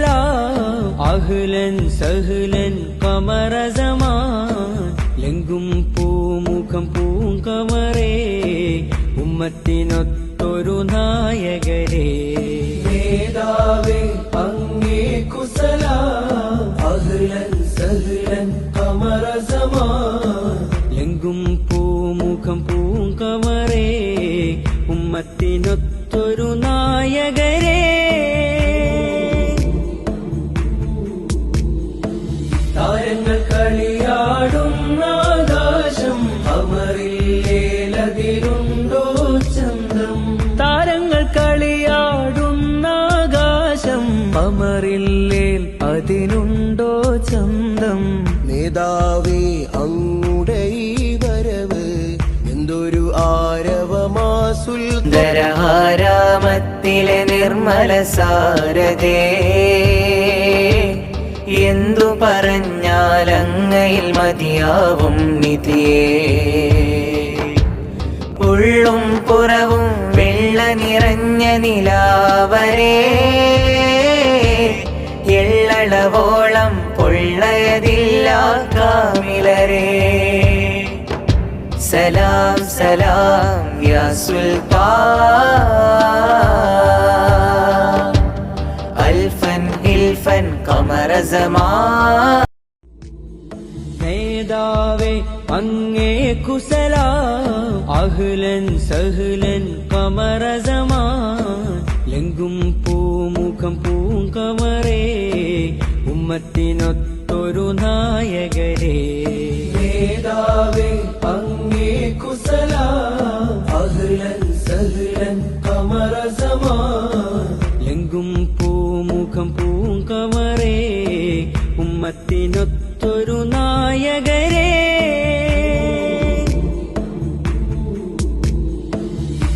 സലാം അഹ്ലൻ സഹ്ലൻ ഖമറ സമാൻ ലെങ്കും പൂമുഖം പൂങ്കമറേ ഉമ്മത്തിനൊത്തൊരു നായകരേ നേതാവേ അങ്ങേക്കു സലാം അഹ്ലൻ സഹ്ലൻ ഖമറ സമാൻ ലെങ്കും പൂമുഖം പൂങ്കമറേ ഉമ്മത്തിനൊത്തൊരു നായകരേ താരങ്ങൾ കളിയാടുന്ന ആകാശം അമറില്ലേലതിരുണ്ടോ ചന്തം താരങ്ങൾ കളിയാടുന്ന ആകാശം അമറില്ലേൽ അതിനുണ്ടോ ചന്തം നേതാവേ അങ്ങുടെ ഈ വരവ് എന്തൊരു ആരവമാസുൽ ധരഹാരാമത്തിലെ നിർമ്മല സാരഥേ എന്തു പറഞ്ഞാലങ്ങയിൽ മതിയാവും നിധിയേ ഉള്ളും പുറവും വെള്ള നിറഞ്ഞ നിലാവരേ എള്ളളവോളം പൊള്ളയതില്ല കാമിലരേ സലാം സലാം യാ സുൽത്താൻ അൽഫൻ ഹിൽഫൻ ഖമറ സമാൻ നേതാവേ അങ്ങേക്കു സലാം അഹ്ലൻ സഹ്ലൻ ഖമറ സമാൻ ലെങ്കും പൂമുഖം പൂങ്കമറേ ഉമ്മത്തിനൊത്തൊരു നായകരേ നേതാവേ അങ്ങേക്കു സലാം അഹ്ലൻ സഹ്ലൻ ഖമറ സമാൻ ലെങ്കും പൂമുഖം പൂങ്കമറേ ഉമ്മത്തിനൊത്തൊരു നായകരേ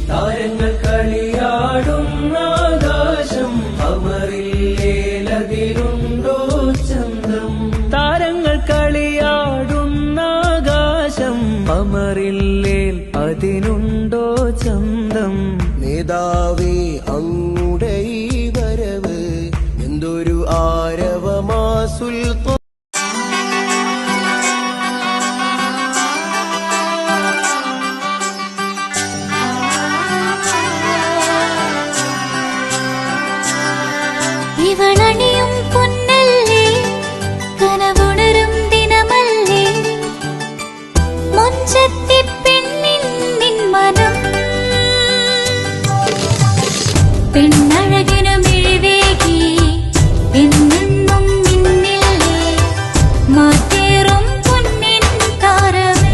താരങ്ങൾ കളിയാടുന്ന ആകാശം അമറില്ലേലതിരുണ്ടോ ചന്തം താരങ്ങൾ കളിയാടുന്ന ആകാശം അമറില്ലേൽ അതിനുണ്ടോ ചന്തം നേതാവേ അങ്ങുടെ ഈ വരവ് എന്തൊരു ആരവമാസുൽ ഇവളണിയും പൊന്നല്ലേ കനവുണരും ദിനമല്ലേ മുഞ്ചത്തി പെണ്ണിൻ നിൻ മനം പെണ്ണഴകിനു മിഴിവേകി എന്നെന്നും നിന്നില്ലേ മാറ്റേറും പൊന്നിൻ താരമേ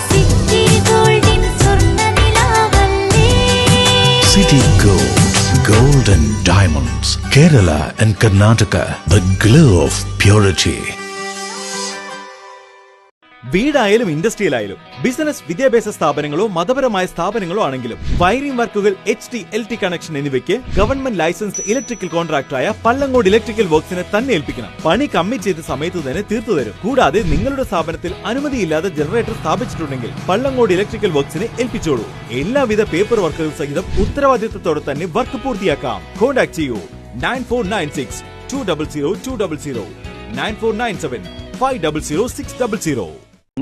സിറ്റി ഗോൾഡിൻ സ്വർണ്ണനിലാവല്ലേ City Gold and Diamonds, Kerala and Karnataka, the glow of purity. വീടായാലും ഇൻഡസ്ട്രിയലായാലും ബിസിനസ് വിദ്യാഭ്യാസ സ്ഥാപനങ്ങളോ മതപരമായ സ്ഥാപനങ്ങളോ ആണെങ്കിലും വയറിംഗ് വർക്കുകൾ HT/LT കണക്ഷൻ എന്നിവയ്ക്ക് ഗവൺമെന്റ് ലൈസൻസ്ഡ് ഇലക്ട്രിക്കൽ കോൺട്രാക്ടറായ പള്ളങ്ങോട് ഇലക്ട്രിക്കൽ വർക്സിനെ തന്നെ ഏൽപ്പിക്കണം. പണി കമ്മിറ്റ് ചെയ്ത സമയത്ത് തന്നെ തീർത്തു തരും. കൂടാതെ നിങ്ങളുടെ സ്ഥാപനത്തിൽ അനുമതിയില്ലാതെ ജനറേറ്റർ സ്ഥാപിച്ചിട്ടുണ്ടെങ്കിൽ പള്ളങ്ങോട് ഇലക്ട്രിക്കൽ വർക്സിനെ ഏൽപ്പിച്ചോളൂ. എല്ലാവിധ പേപ്പർ വർക്കുകൾ സഹിതം ഉത്തരവാദിത്തത്തോടെ തന്നെ വർക്ക് പൂർത്തിയാക്കാം. കോൺടാക്ട് ചെയ്യൂ 9496 200 200 9497 500 600.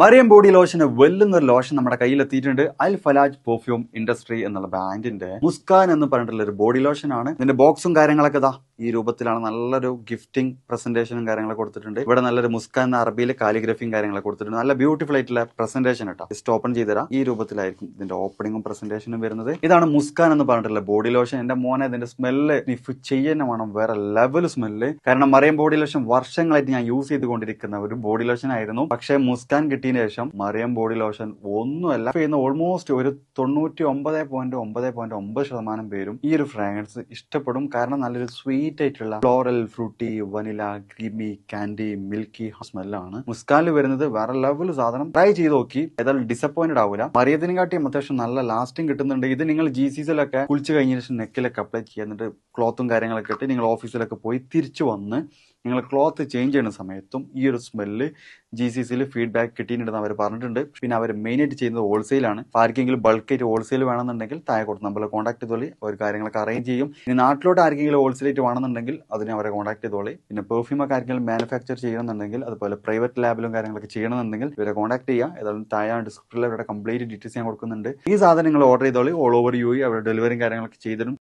മറിയം ബോഡി ലോഷന് വെല്ലുന്ന ഒരു ലോഷൻ നമ്മുടെ കയ്യിലെത്തിയിട്ടുണ്ട്. അൽ ഫലാജ് പെർഫ്യൂം ഇൻഡസ്ട്രി എന്നുള്ള ബ്രാൻഡിന്റെ മുസ്കാൻ എന്ന് പറഞ്ഞിട്ടുള്ള ഒരു ബോഡി ലോഷൻ ആണ്. ഇതിന്റെ ബോക്സും കാര്യങ്ങളൊക്കെ ഇതാ ഈ രൂപത്തിലാണ്. നല്ലൊരു ഗിഫ്റ്റിംഗ് പ്രസന്റേഷനും കാര്യങ്ങളൊക്കെ കൊടുത്തിട്ടുണ്ട്. ഇവിടെ നല്ലൊരു മുസ്കാൻ എന്ന അറബിയിലെ കാലിഗ്രഫിയും കാര്യങ്ങളൊക്കെ കൊടുത്തിട്ടുണ്ട്. നല്ല ബ്യൂട്ടിഫുൾ ആയിട്ടുള്ള പ്രസന്റേഷൻ കേട്ടോ. ജസ്റ്റ് ഓപ്പൺ ചെയ്തുതരാം. ഈ രൂപത്തിലായിരിക്കും ഇതിന്റെ ഓപ്പണിംഗും പ്രസന്റേഷനും വരുന്നത്. ഇതാണ് മുസ്കാൻ എന്ന് പറഞ്ഞിട്ടുള്ള ബോഡി ലോഷൻ. എന്റെ മോനെ ഇതിന്റെ സ്മെല്ല് സ്നിഫ് ചെയ്യുന്ന വേണം, വേറെ ലെവൽ സ്മെല്ല്. കാരണം മറിയം ബോഡി ലോഷൻ വർഷങ്ങളായിട്ട് ഞാൻ യൂസ് ചെയ്തുകൊണ്ടിരിക്കുന്ന ഒരു ബോഡി ലോഷൻ ആയിരുന്നു. പക്ഷേ മുസ്കാൻ കിട്ടിയതിന് ശേഷം മറിയം ബോഡി ലോഷൻ ഒന്നുമല്ല ചെയ്യുന്ന ഓൾമോസ്റ്റ് ഒരു 99.9% പേരും ഈ ഒരു ഫ്രാഗ്രൻസ് ഇഷ്ടപ്പെടും. കാരണം നല്ലൊരു സ്വീറ്റ് ആയിട്ടുള്ള floral, fruity, vanilla, creamy, candy, milky സ്മെല്ലാണ് മുസ്കാനിൽ വരുന്നത്. വേറെ ലെവൽ സാധനം. ട്രൈ ചെയ്ത് നോക്കി, ഏതായാലും ഡിസപ്പോയിന്റഡ് ആവില്ല. മറിയത്തിനെ കാട്ടിയും അത്യാവശ്യം നല്ല ലാസ്റ്റിംഗ് കിട്ടുന്നുണ്ട്. ഇത് നിങ്ങൾ GCCയിലൊക്കെ കുളിച്ച് കഴിഞ്ഞ ശേഷം നെക്കിലൊക്കെ അപ്ലൈ ചെയ്യുക. എന്നിട്ട് ക്ലോത്തും കാര്യങ്ങളൊക്കെ ഇട്ട് നിങ്ങൾ ഓഫീസിലൊക്കെ പോയി തിരിച്ചു വന്ന് നിങ്ങൾ ക്ലോത്ത് ചേഞ്ച് ചെയ്യുന്ന സമയത്തും ഈ ഒരു സ്മെല്ല് GCCയിൽ ഫീഡ്ബാക്ക് കിട്ടിയിട്ടുണ്ടെന്ന് അവർ പറഞ്ഞിട്ടുണ്ട്. പിന്നെ അവർ മെയിനായിട്ട് ചെയ്യുന്നത് ഹോൾസെയിലാണ്. അപ്പോൾ ആർക്കെങ്കിലും ബൾക്കായിട്ട് ഹോൾസെയിൽ വേണമെന്നുണ്ടെങ്കിൽ താഴെ കൊടുത്ത് നമ്മളെ കോൺടാക്ട് ചെയ്തോളി, അവർ കാര്യങ്ങളൊക്കെ അറേഞ്ച് ചെയ്യും. ഇനി നാട്ടിലോട്ട് ആർക്കെങ്കിലും ഹോൾസെയിലായിട്ട് വേണമെന്നുണ്ടെങ്കിൽ അതിനെ അവരെ കോൺടാക്ട് ചെയ്തോളി. പിന്നെ പെർഫ്യൂമൊക്കെ ആർക്കെങ്കിലും മാനുഫാക്ചർ ചെയ്യണമെന്നുണ്ടെങ്കിൽ അതുപോലെ പ്രൈവറ്റ് ലാബിലും കാര്യങ്ങളൊക്കെ ചെയ്യണമെന്നുണ്ടെങ്കിൽ ഇവരെ കോൺടാക്ട് ചെയ്യുക. ഏതായാലും താഴെ ഡിസ്ക്രിപ്ഷനിൽ അവരുടെ കംപ്ലീറ്റ് ഡീറ്റെയിൽസ് ഞാൻ കൊടുക്കുന്നുണ്ട്. ഈ സാധനങ്ങൾ ഓർഡർ ചെയ്തോളി. ഓൾ ഓവർ UAE അവിടെ ഡെലിവറിയും കാര്യങ്ങളൊക്കെ ചെയ്തിടും.